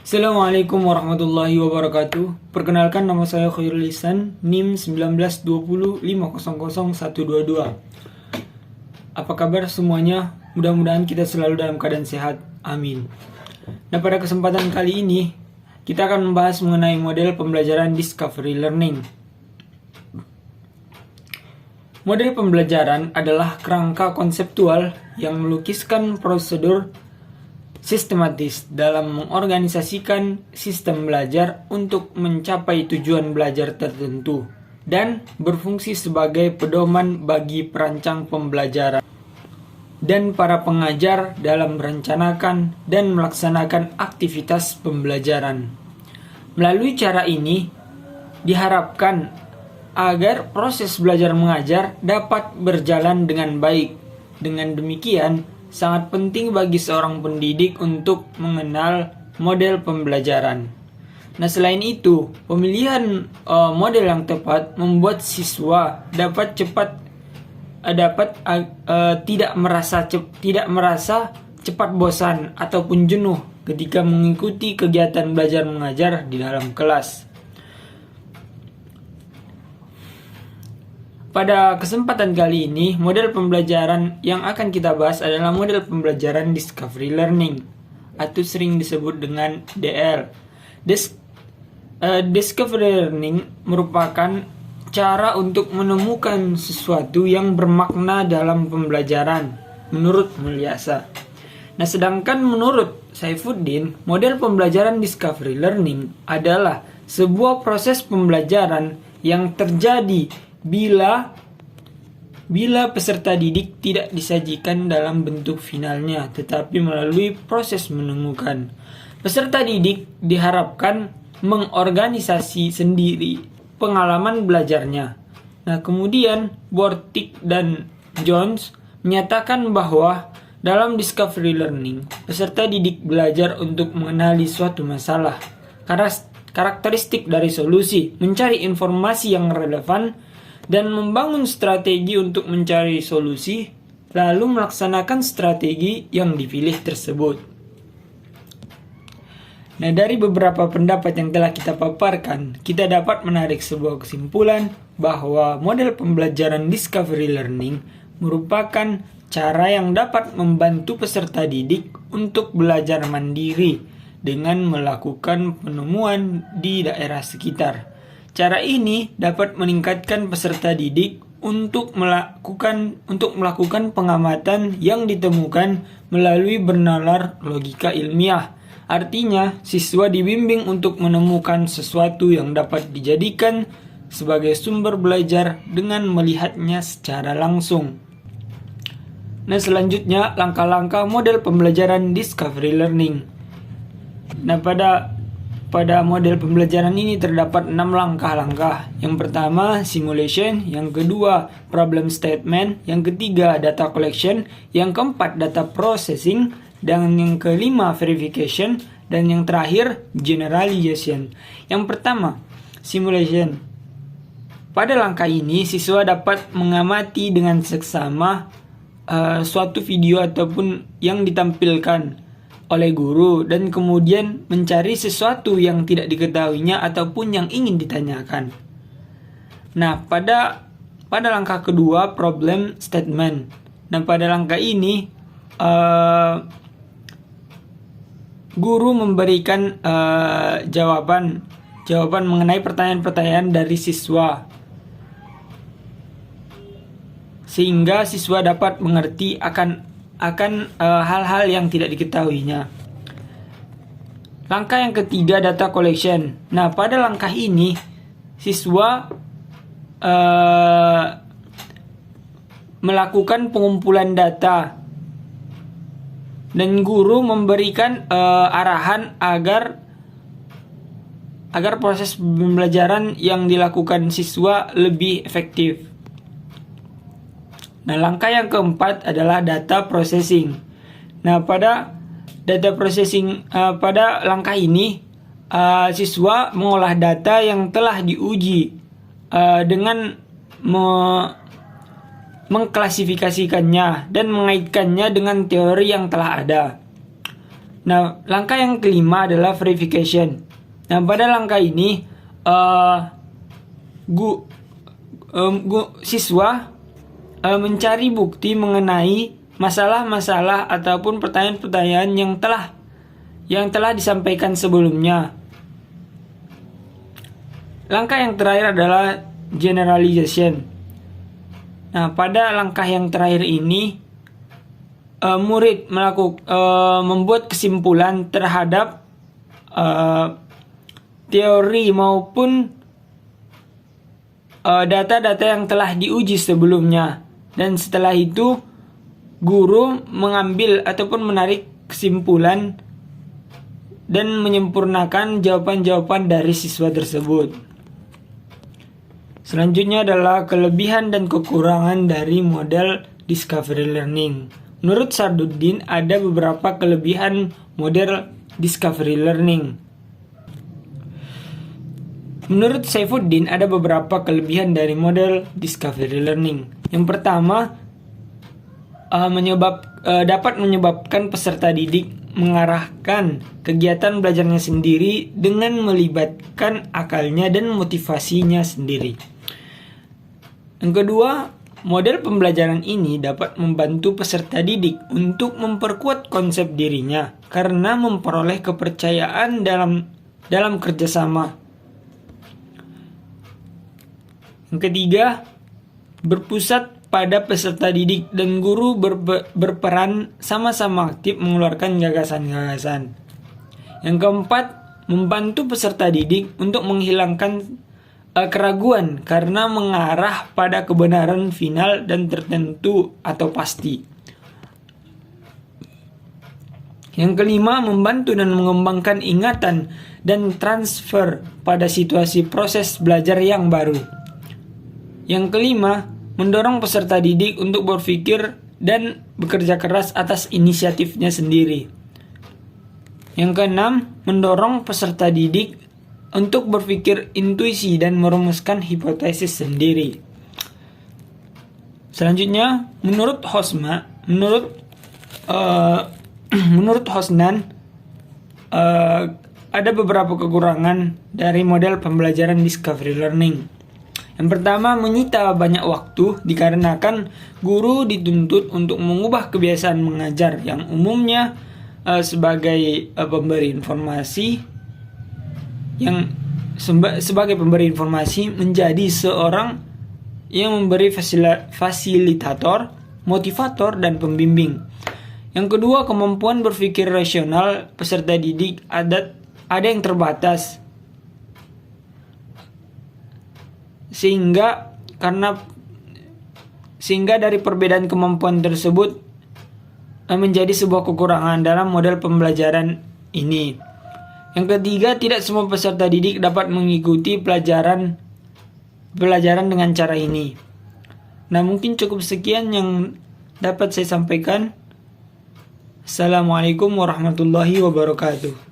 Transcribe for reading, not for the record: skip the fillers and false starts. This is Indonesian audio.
Assalamualaikum warahmatullahi wabarakatuh. Perkenalkan, nama saya Khairul Ihsan, NIM 1920500122. Apa kabar semuanya? Mudah-mudahan kita selalu dalam keadaan sehat. Amin. Nah, pada kesempatan kali ini kita akan membahas mengenai model pembelajaran Discovery Learning. Model pembelajaran adalah kerangka konseptual yang melukiskan prosedur sistematis dalam mengorganisasikan sistem belajar untuk mencapai tujuan belajar tertentu dan berfungsi sebagai pedoman bagi perancang pembelajaran dan para pengajar dalam merencanakan dan melaksanakan aktivitas pembelajaran. Melalui cara ini diharapkan agar proses belajar mengajar dapat berjalan dengan baik. Dengan demikian, sangat penting bagi seorang pendidik untuk mengenal model pembelajaran. Nah, selain itu, pemilihan model yang tepat membuat siswa tidak merasa cepat bosan ataupun jenuh ketika mengikuti kegiatan belajar mengajar di dalam kelas. Pada kesempatan kali ini, model pembelajaran yang akan kita bahas adalah model pembelajaran Discovery Learning atau sering disebut dengan DL. Discovery Learning merupakan cara untuk menemukan sesuatu yang bermakna dalam pembelajaran menurut Mulyasa. Nah, sedangkan menurut Saifuddin, model pembelajaran Discovery Learning adalah sebuah proses pembelajaran yang terjadi bila peserta didik tidak disajikan dalam bentuk finalnya, tetapi melalui proses menemukan. Peserta didik diharapkan mengorganisasi sendiri pengalaman belajarnya. Nah, kemudian Bortik dan Jones menyatakan bahwa dalam Discovery Learning, peserta didik belajar untuk mengenali suatu masalah, karakteristik dari solusi, mencari informasi yang relevan, dan membangun strategi untuk mencari solusi, lalu melaksanakan strategi yang dipilih tersebut. Nah, dari beberapa pendapat yang telah kita paparkan, kita dapat menarik sebuah kesimpulan bahwa model pembelajaran Discovery Learning merupakan cara yang dapat membantu peserta didik untuk belajar mandiri dengan melakukan penemuan di daerah sekitar. Cara ini dapat meningkatkan peserta didik untuk melakukan pengamatan yang ditemukan melalui bernalar logika ilmiah. Artinya, siswa dibimbing untuk menemukan sesuatu yang dapat dijadikan sebagai sumber belajar dengan melihatnya secara langsung. Nah, selanjutnya langkah-langkah model pembelajaran Discovery Learning. Nah, pada model pembelajaran ini terdapat 6 langkah-langkah. Yang pertama, simulation. Yang kedua, problem statement. Yang ketiga, data collection. Yang keempat, data processing. Dan yang kelima, verification. Dan yang terakhir, generalization. Yang pertama, simulation. Pada langkah ini, siswa dapat mengamati dengan seksama suatu video ataupun yang ditampilkan oleh guru dan kemudian mencari sesuatu yang tidak diketahuinya ataupun yang ingin ditanyakan. Nah, pada langkah kedua, problem statement. Nah, pada langkah ini guru memberikan jawaban mengenai pertanyaan-pertanyaan dari siswa, sehingga siswa dapat mengerti akan hal-hal yang tidak diketahuinya. Langkah yang ketiga, data collection. Nah, pada langkah ini siswa melakukan pengumpulan data dan guru memberikan arahan agar proses pembelajaran yang dilakukan siswa lebih efektif. Nah, langkah yang keempat adalah data processing. Nah, pada data processing pada langkah ini siswa mengolah data yang telah diuji dengan mengklasifikasikannya dan mengaitkannya dengan teori yang telah ada. Nah, langkah yang kelima adalah verification. Nah, pada langkah ini siswa mencari bukti mengenai masalah-masalah ataupun pertanyaan-pertanyaan yang telah disampaikan sebelumnya. Langkah yang terakhir adalah generalization. Nah, pada langkah yang terakhir ini murid membuat kesimpulan terhadap teori maupun data-data yang telah diuji sebelumnya, dan setelah itu guru mengambil ataupun menarik kesimpulan dan menyempurnakan jawaban-jawaban dari siswa tersebut. Selanjutnya adalah kelebihan dan kekurangan dari model discovery learning. Menurut Sarduddin, ada beberapa kelebihan model discovery learning. Menurut Saifuddin, ada beberapa kelebihan dari model discovery learning. Yang pertama, dapat menyebabkan peserta didik mengarahkan kegiatan belajarnya sendiri dengan melibatkan akalnya dan motivasinya sendiri. Yang kedua, model pembelajaran ini dapat membantu peserta didik untuk memperkuat konsep dirinya karena memperoleh kepercayaan dalam kerjasama. Yang ketiga, berpusat pada peserta didik dan guru berperan sama-sama aktif mengeluarkan gagasan-gagasan. Yang keempat, membantu peserta didik untuk menghilangkan keraguan karena mengarah pada kebenaran final dan tertentu atau pasti. Yang kelima, membantu dan mengembangkan ingatan dan transfer pada situasi proses belajar yang baru. Yang kelima, mendorong peserta didik untuk berpikir dan bekerja keras atas inisiatifnya sendiri. Yang keenam, mendorong peserta didik untuk berpikir intuisi dan merumuskan hipotesis sendiri. Selanjutnya, menurut Hosnan, ada beberapa kekurangan dari model pembelajaran discovery learning. Yang pertama, menyita banyak waktu dikarenakan guru dituntut untuk mengubah kebiasaan mengajar yang umumnya sebagai pemberi informasi menjadi seorang yang memberi fasilitator, motivator, dan pembimbing. Yang kedua, kemampuan berpikir rasional peserta didik ada yang terbatas. Sehingga dari perbedaan kemampuan tersebut menjadi sebuah kekurangan dalam model pembelajaran ini. Yang ketiga, tidak semua peserta didik dapat mengikuti pelajaran dengan cara ini. Nah, mungkin cukup sekian yang dapat saya sampaikan. Assalamualaikum warahmatullahi wabarakatuh.